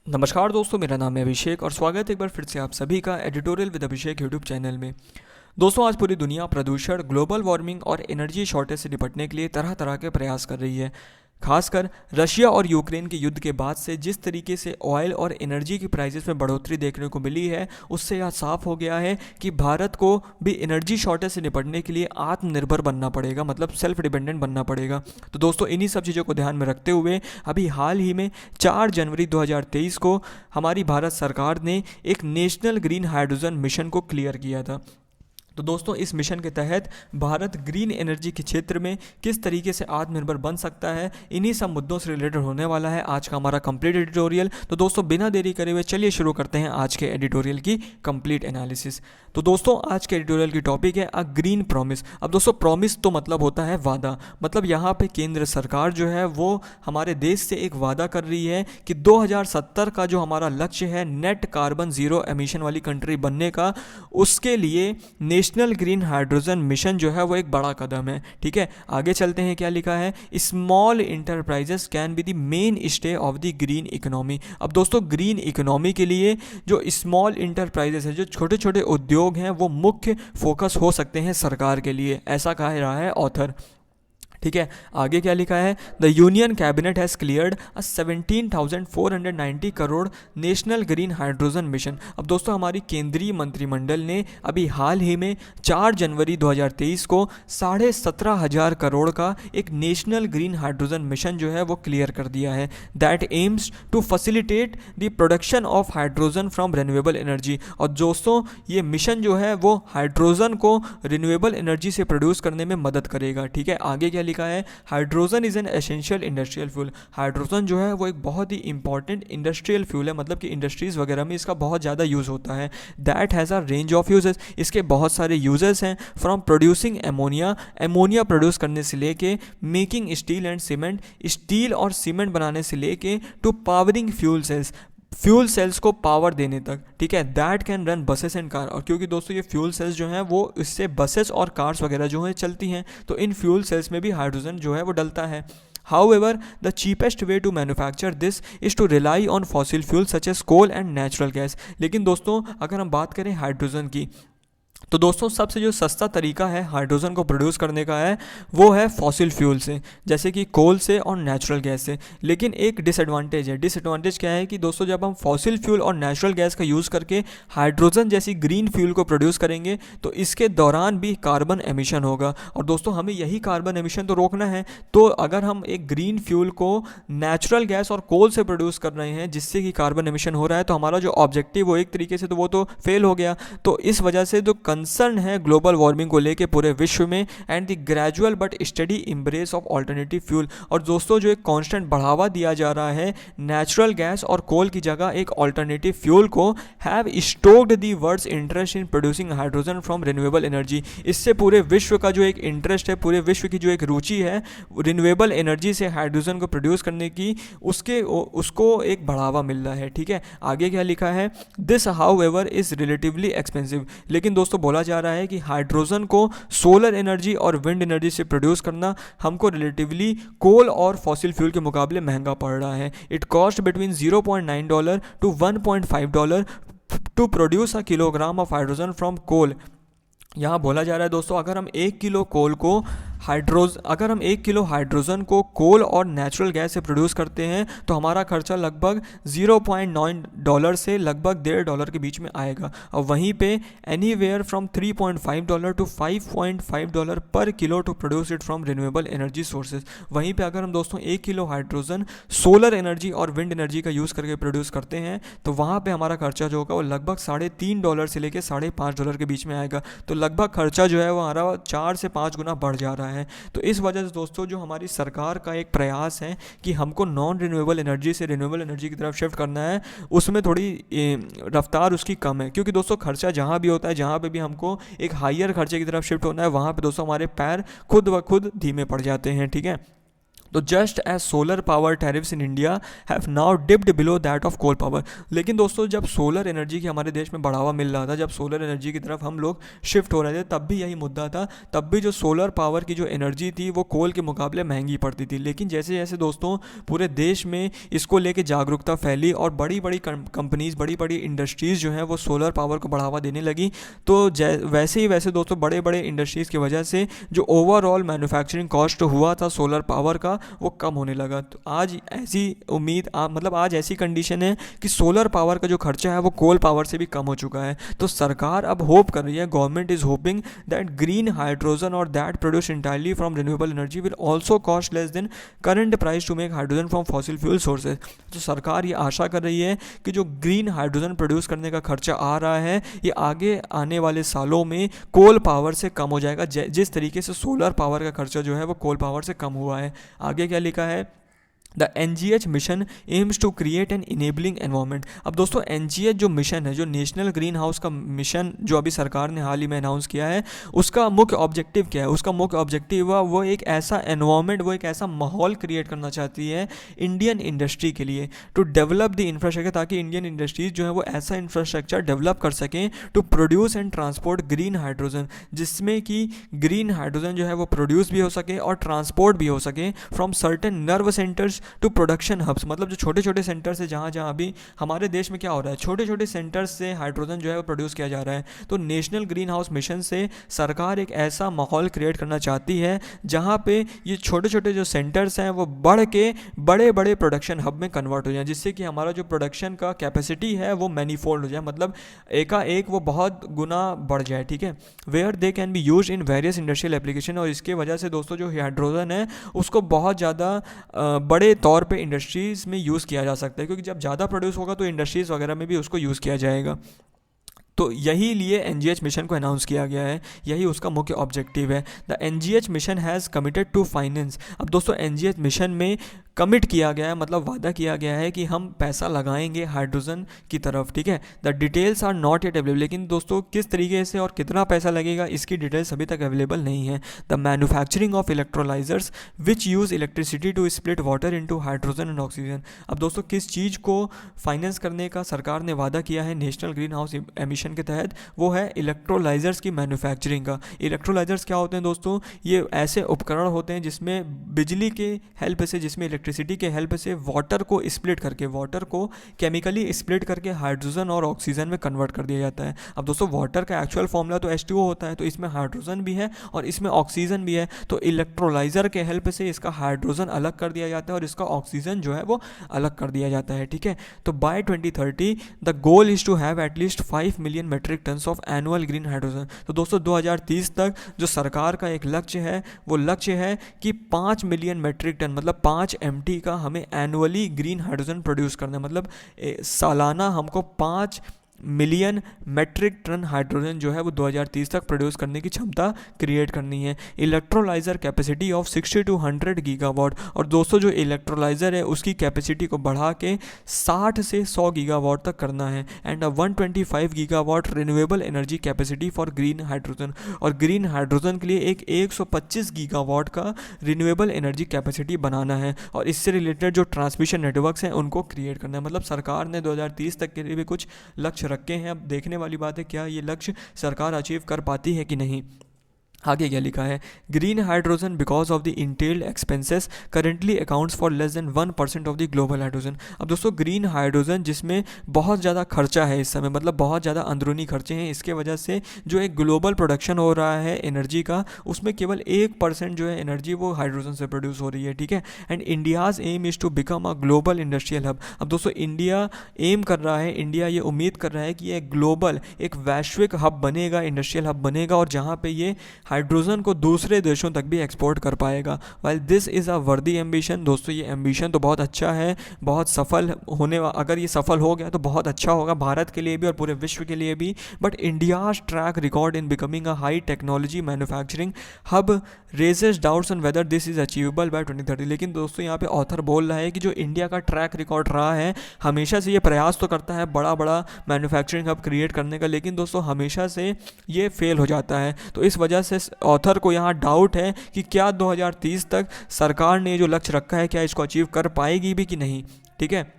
नमस्कार दोस्तों, मेरा नाम है अभिषेक और स्वागत है एक बार फिर से आप सभी का editorial with Abhishek YouTube channel में। दोस्तों, आज पूरी दुनिया प्रदूषण, ग्लोबल वार्मिंग और एनर्जी शॉर्टेज से निपटने के लिए तरह तरह के प्रयास कर रही है। खासकर रशिया और यूक्रेन के युद्ध के बाद से जिस तरीके से ऑयल और एनर्जी की प्राइसेस में बढ़ोतरी देखने को मिली है, उससे यह साफ हो गया है कि भारत को भी एनर्जी शॉर्टेज से निपटने के लिए आत्मनिर्भर बनना पड़ेगा, मतलब सेल्फ डिपेंडेंट बनना पड़ेगा। तो दोस्तों, इन्हीं सब चीज़ों को ध्यान में रखते हुए अभी हाल ही में 4 जनवरी 2023 को हमारी भारत सरकार ने एक नेशनल ग्रीन हाइड्रोजन मिशन को क्लियर किया था। तो दोस्तों, इस मिशन के तहत भारत ग्रीन एनर्जी के क्षेत्र में किस तरीके से आत्मनिर्भर बन सकता है, इन्हीं सब मुद्दों से रिलेटेड होने वाला है आज का हमारा कंप्लीट एडिटोरियल। तो दोस्तों, बिना देरी करे हुए चलिए शुरू करते हैं आज के एडिटोरियल की कंप्लीट एनालिसिस। तो दोस्तों, आज के एडिटोरियल की टॉपिक है अ ग्रीन प्रॉमिस। अब दोस्तों, प्रॉमिस तो मतलब होता है वादा, मतलब यहाँ पे केंद्र सरकार जो है वो हमारे देश से एक वादा कर रही है कि 2070 का जो हमारा लक्ष्य है नेट कार्बन जीरो एमिशन वाली कंट्री बनने का, उसके लिए नेशनल ग्रीन हाइड्रोजन मिशन जो है वो एक बड़ा कदम है। ठीक है, आगे चलते हैं। क्या लिखा है? Small enterprises can be the main stay of the green economy. अब दोस्तों, ग्रीन इकोनॉमी के लिए जो स्मॉल इंटरप्राइजेस है, जो छोटे छोटे उद्योग हैं, वो मुख्य फोकस हो सकते हैं सरकार के लिए, ऐसा कह रहा है ऑथर। ठीक है, आगे क्या लिखा है? The union cabinet has cleared a 17,490 crore national green hydrogen mission. अब दोस्तों, हमारी केंद्रीय मंत्रिमंडल ने अभी हाल ही में 4 जनवरी 2023 को 17,500 करोड़ का एक नेशनल ग्रीन हाइड्रोजन मिशन जो है वो क्लियर कर दिया है। That aims to facilitate the production of hydrogen from renewable energy. और दोस्तों, ये मिशन जो है वो हाइड्रोजन को रिन्यूएबल एनर्जी से प्रोड्यूस करने में मदद करेगा। ठीक है, आगे क्या लिखा है? Hydrogen is an essential industrial fuel. Hydrogen जो है वो एक बहुत ही इंपॉर्टेंट इंडस्ट्रियल फ्यूल है, मतलब कि इंडस्ट्रीज वगैरह में इसका बहुत ज़्यादा यूज़ होता है। That has a range of uses. इसके बहुत सारे यूजेस हैं, from producing ammonia, ammonia produce करने से लेके making steel and cement, steel और सीमेंट बनाने से लेके to powering fuel cells, fuel cells को पावर देने तक। ठीक है, that can run buses and car. और क्योंकि दोस्तों ये फ्यूल सेल्स जो हैं वो इससे बसेस और कार्स वगैरह जो हैं चलती हैं, तो इन फ्यूल सेल्स में भी हाइड्रोजन जो है वो डलता है। However, the cheapest way to manufacture this is to rely on fossil fuels such as coal and natural gas। लेकिन दोस्तों, अगर हम बात करें हाइड्रोजन की, तो दोस्तों सबसे जो सस्ता तरीका है हाइड्रोजन को प्रोड्यूस करने का है वो है फॉसिल फ्यूल से, जैसे कि कोल से और नेचुरल गैस से। लेकिन एक डिसएडवांटेज है। डिसएडवांटेज क्या है कि दोस्तों, जब हम फॉसिल फ्यूल और नेचुरल गैस का यूज़ करके हाइड्रोजन जैसी ग्रीन फ्यूल को प्रोड्यूस करेंगे तो इसके दौरान भी कार्बन एमिशन होगा। और दोस्तों, हमें यही कार्बन एमिशन तो रोकना है। तो अगर हम एक ग्रीन फ्यूल को नेचुरल गैस और कोल से प्रोड्यूस कर रहे हैं जिससे कि कार्बन एमिशन हो रहा है, तो हमारा जो ऑब्जेक्टिव वो एक तरीके से तो वो तो फेल हो गया। तो इस वजह से जो कंसर्न है ग्लोबल वार्मिंग को लेके पूरे विश्व में, and the gradual but study embrace of alternative fuel. और दोस्तों, जो एक कांस्टेंट बढ़ावा दिया जा रहा है नेचुरल गैस और कोल की जगह एक ऑल्टरनेटिव फ्यूल को, have stoked the world's interest in producing hydrogen from renewable energy. इससे पूरे विश्व का जो एक इंटरेस्ट है, पूरे विश्व की जो एक रुचि है रिन्यूएबल एनर्जी से हाइड्रोजन को प्रोड्यूस करने की, उसको एक बढ़ावा मिल रहा है। ठीक है, आगे क्या लिखा है? This however is relatively expensive. लेकिन दोस्तों, बोला जा रहा है कि हाइड्रोजन को सोलर एनर्जी और विंड एनर्जी से प्रोड्यूस करना हमको रिलेटिवली कोल और फॉसिल फ्यूल के मुकाबले महंगा पड़ रहा है। It cost between $0.9 to $1.5 to produce a kilogram of hydrogen from coal. यहाँ बोला जा रहा है दोस्तों, अगर हम 1 किलो हाइड्रोजन को कोल और नेचुरल गैस से प्रोड्यूस करते हैं तो हमारा खर्चा लगभग $0.9 से लगभग $1.5 के बीच में आएगा। और वहीं पे anywhere from $3.5 to $5.5 per kilo to produce it from renewable energy sources. वहीं पे अगर हम दोस्तों 1 किलो हाइड्रोजन सोलर एनर्जी और विंड एनर्जी का यूज़ करके प्रोड्यूस करते हैं तो वहाँ पे हमारा खर्चा जो होगा वो लगभग $3.5 से लेकर $5.5 के बीच में आएगा। तो लगभग खर्चा जो है वो हमारा 4 से 5 गुना बढ़ जा रहा है। तो इस वजह से दोस्तों, जो हमारी सरकार का एक प्रयास है कि हमको नॉन रिन्यूएबल एनर्जी से रिन्यूएबल एनर्जी की तरफ शिफ्ट करना है, उसमें थोड़ी रफ्तार उसकी कम है। क्योंकि दोस्तों, खर्चा जहाँ भी होता है, जहाँ पे भी हमको एक हाईयर खर्चे की तरफ शिफ्ट होना है, वहाँ पे दोस्तों हमारे पैर खुद ब खुद धीमे पड़ जाते हैं। ठीक है, तो just as solar power tariffs in India have now dipped below that of coal power. लेकिन दोस्तों जब सोलर एनर्जी की हमारे देश में बढ़ावा मिल रहा था, जब सोलर एनर्जी की तरफ हम लोग शिफ्ट हो रहे थे, तब भी यही मुद्दा था। तब भी जो सोलर पावर की जो एनर्जी थी वो कोल के मुकाबले महंगी पड़ती थी। लेकिन जैसे जैसे दोस्तों पूरे देश में इसको लेके जागरूकता फैली और बड़ी बड़ी कंपनीज, बड़ी बड़ी इंडस्ट्रीज़ जो हैं वो सोलर पावर को बढ़ावा देने लगी, तो वैसे ही वैसे दोस्तों बड़े बड़े इंडस्ट्रीज़ की वजह से जो ओवरऑल मैन्युफैक्चरिंग कॉस्ट हुआ था सोलर पावर का वो कम होने लगा। तो आज ऐसी उम्मीद मतलब आज ऐसी कंडीशन है कि सोलर पावर का जो खर्चा है वो कोल पावर से भी कम हो चुका है। तो सरकार अब होप कर रही है, government is hoping that green hydrogen और that produce entirely from renewable energy will also cost less than current price to make hydrogen from fossil fuel sources. तो सरकार ये आशा कर रही है कि जो ग्रीन हाइड्रोजन प्रोड्यूस करने का खर्चा आ रहा है ये आगे आने वाले सालों में कोल पावर से कम हो जाएगा, जिस तरीके से सोलर पावर का खर्चा जो है वो कोल पावर से कम हुआ है। आगे क्या लिखा है, the NGH mission aims to create an enabling environment. अब दोस्तों NGH जो मिशन है, जो नेशनल ग्रीन हाउस का मिशन जो अभी सरकार ने हाल ही में अनाउंस किया है, उसका मुख्य ऑब्जेक्टिव क्या है? उसका मुख्य ऑब्जेक्टिव वो एक ऐसा एनवायरनमेंट, वो एक ऐसा माहौल क्रिएट करना चाहती है इंडियन इंडस्ट्री के लिए, टू डेवलप द इंफ्रास्ट्रक्चर, ताकि इंडियन इंडस्ट्रीज जो है वो ऐसा इंफ्रास्ट्रक्चर डेवलप कर सकें to produce and transport green hydrogen, जिसमें कि ग्रीन हाइड्रोजन जो है वो प्रोड्यूस भी हो सके और ट्रांसपोर्ट भी हो सके from certain nerve centres to production hubs. मतलब जो छोटे छोटे सेंटर्स है, जहाँ जहाँ अभी हमारे देश में क्या हो रहा है, छोटे छोटे सेंटर्स से हाइड्रोजन जो है वो प्रोड्यूस किया जा रहा है। तो नेशनल ग्रीन हाउस मिशन से सरकार एक ऐसा माहौल क्रिएट करना चाहती है जहाँ पे ये छोटे छोटे जो सेंटर्स हैं वो बढ़ के बड़े बड़े प्रोडक्शन हब में कन्वर्ट हो जाए, जिससे कि हमारा जो प्रोडक्शन का कैपेसिटी है वो मैनीफोल्ड हो जाए, मतलब एकाएक वो बहुत गुना बढ़ जाए। ठीक है, where they can be use in various industrial application. और इसके वजह से दोस्तों जो हाइड्रोजन है उसको बहुत ज़्यादा बड़े तौर पे इंडस्ट्रीज़ में यूज़ किया जा सकता है, क्योंकि जब ज़्यादा प्रोड्यूस होगा तो इंडस्ट्रीज़ वगैरह में भी उसको यूज़ किया जाएगा। तो यही लिए NGH मिशन को अनाउंस किया गया है, यही उसका मुख्य ऑब्जेक्टिव है। The NGH mission has committed to finance. अब दोस्तों NGH मिशन में कमिट किया गया है, मतलब वादा किया गया है कि हम पैसा लगाएंगे हाइड्रोजन की तरफ। ठीक है, the details are not yet available. लेकिन दोस्तों किस तरीके से और कितना पैसा लगेगा इसकी डिटेल्स अभी तक अवेलेबल नहीं है। The manufacturing of electrolysers which use electricity to split water into hydrogen and oxygen. अब दोस्तों किस चीज़ को फाइनेंस करने का सरकार ने वादा किया है नेशनल ग्रीन हाउस एमिशन के तहत, वो है इलेक्ट्रोलाइजर्स की मैन्युफैक्चरिंग का। इलेक्ट्रोलाइजर्स क्या होते हैं दोस्तों? ये ऐसे उपकरण होते हैं जिसमें बिजली के हेल्प से, जिसमें इलेक्ट्रिसिटी के हेल्प से वाटर को स्प्लिट करके, वाटर को केमिकली स्प्लिट करके हाइड्रोजन और ऑक्सीजन में कन्वर्ट कर दिया जाता है। अब दोस्तों वाटर का एक्चुअल फॉर्मूला तो H2O होता है, तो इसमें हाइड्रोजन भी है और इसमें ऑक्सीजन भी है। तो इलेक्ट्रोलाइजर के हेल्प से इसका हाइड्रोजन अलग कर दिया जाता है और इसका ऑक्सीजन जो है वो अलग कर दिया जाता है। ठीक है, तो by 2030 the goal is to have at least 5 million metric tons of annual green hydrogen. तो दोस्तों 2030 तक जो सरकार का एक लक्ष्य है, वो लक्ष्य है कि 5 मिलियन मेट्रिक टन, मतलब 5 MT का हमें एनुअली ग्रीन हाइड्रोजन प्रोड्यूस करना है। मतलब सालाना हमको 5 मिलियन मेट्रिक टन हाइड्रोजन जो है वो 2030 तक प्रोड्यूस करने की क्षमता क्रिएट करनी है। Electrolyser capacity of 60 to 100 gigawatt. और दोस्तों जो इलेक्ट्रोलाइज़र है उसकी कैपेसिटी को बढ़ा के 60 से 100 गीगावाट तक करना है। And 125 gigawatt renewable energy capacity for green hydrogen. और ग्रीन हाइड्रोजन के लिए एक 125 गीगावाट का रिन्यूएबल एनर्जी कैपेसिटी बनाना है और इससे रिलेटेड जो ट्रांसमिशन नेटवर्क्स हैं उनको क्रिएट करना है। मतलब सरकार ने 2030 तक के लिए भी कुछ लक्ष्य रखे हैं। अब देखने वाली बात है क्या ये लक्ष्य सरकार अचीव कर पाती है कि नहीं। आगे क्या लिखा है, green hydrogen because of the entailed expenses currently accounts for less than 1% of the global hydrogen. अब दोस्तों ग्रीन हाइड्रोजन जिसमें बहुत ज़्यादा खर्चा है इस समय, मतलब बहुत ज़्यादा अंदरूनी खर्चे हैं, इसके वजह से जो एक ग्लोबल प्रोडक्शन हो रहा है एनर्जी का, उसमें केवल 1% जो है एनर्जी वो हाइड्रोजन से प्रोड्यूस हो रही है। ठीक है, and India's aim is to become a global industrial hub. अब दोस्तों इंडिया एम कर रहा है, इंडिया ये उम्मीद कर रहा है कि ये ग्लोबल एक वैश्विक हब बनेगा, इंडस्ट्रियल हब बनेगा, और जहाँ पे ये हाइड्रोजन को दूसरे देशों तक भी एक्सपोर्ट कर पाएगा। वाइल दिस इज़ अ वर्दी एम्बिशन। दोस्तों ये एम्बिशन तो बहुत अच्छा है, बहुत सफल होने अगर ये सफल हो गया तो बहुत अच्छा होगा भारत के लिए भी और पूरे विश्व के लिए भी। But India's track record in becoming a high technology manufacturing hub raises doubts on whether this is achievable by 2030। लेकिन दोस्तों यहाँ पे ऑथर बोल रहा है कि जो इंडिया का ट्रैक रिकॉर्ड रहा है, हमेशा से ये प्रयास तो करता है बड़ा मैन्युफैक्चरिंग हब क्रिएट करने का, लेकिन दोस्तों हमेशा से ये फेल हो जाता है। तो इस वजह से ऑथर को यहाँ डाउट है कि क्या 2030 तक सरकार ने जो लक्ष्य रखा है क्या इसको अचीव कर पाएगी भी कि नहीं, ठीक है।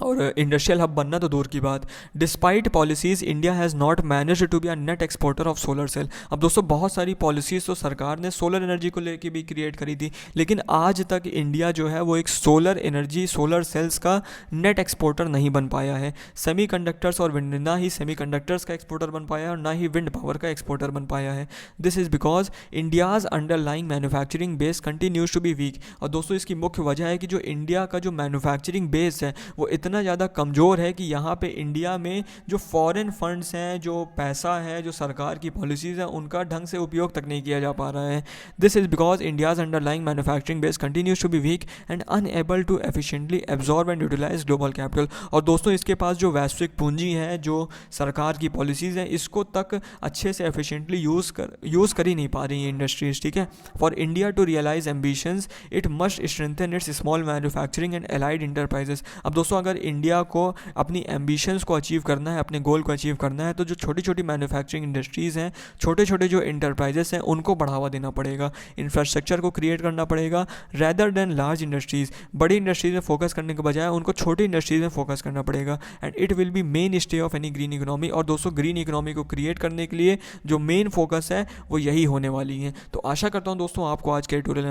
और इंडस्ट्रियल हब बनना तो दूर की बात। Despite policies India has not manage to be a net exporter of solar cell. अब दोस्तों बहुत सारी पॉलिसीज़ तो सरकार ने सोलर एनर्जी को लेके भी क्रिएट करी थी, लेकिन आज तक इंडिया जो है वो एक सोलर एनर्जी सोलर सेल्स का नेट एक्सपोर्टर नहीं बन पाया है। सेमी कंडक्टर्स और विंड, ना ही सेमी कंडक्टर्स का एक्सपोर्टर बन पाया है और ना ही विंड पावर का एक्सपोर्टर बन पाया है। This is because India's underlying manufacturing base continues to be weak. और दोस्तों इसकी मुख्य वजह है कि जो इंडिया का जो मैन्युफैक्चरिंग बेस है वो इतना ज़्यादा कमज़ोर है कि यहाँ पे इंडिया में जो फॉरेन फंड्स हैं, जो पैसा है, जो सरकार की पॉलिसीज़ हैं, उनका ढंग से उपयोग तक नहीं किया जा पा रहा है। This is because India's underlying manufacturing base continues to be weak and unable to efficiently absorb and utilise global capital. और दोस्तों इसके पास जो वैश्विक पूंजी है, जो सरकार की पॉलिसीज़ हैं, इसको तक अच्छे से एफिशिएंटली यूज़ कर ही नहीं पा रही है इंडस्ट्रीज, ठीक है। For India to realise ambitions it must strengthen its small manufacturing and allied enterprises. अब दोस्तों अगर इंडिया को अपनी एम्बिशंस को अचीव करना है, अपने गोल को अचीव करना है, तो जो छोटी छोटी मैन्युफैक्चरिंग इंडस्ट्रीज़ हैं, छोटे छोटे जो इंटरप्राइजेस हैं, उनको बढ़ावा देना पड़ेगा, इंफ्रास्ट्रक्चर को क्रिएट करना पड़ेगा रेदर देन लार्ज इंडस्ट्रीज़। बड़ी इंडस्ट्रीज में फोकस करने के बजाय उनको छोटी इंडस्ट्रीज में फोकस करना पड़ेगा and it will be main stay of any green economy. और दोस्तों ग्रीन इकोनॉमी को क्रिएट करने के लिए जो मेन फोकस है वो यही होने वाली है। तो आशा करता हूँ दोस्तों आपको आज के ट्यूटोरियल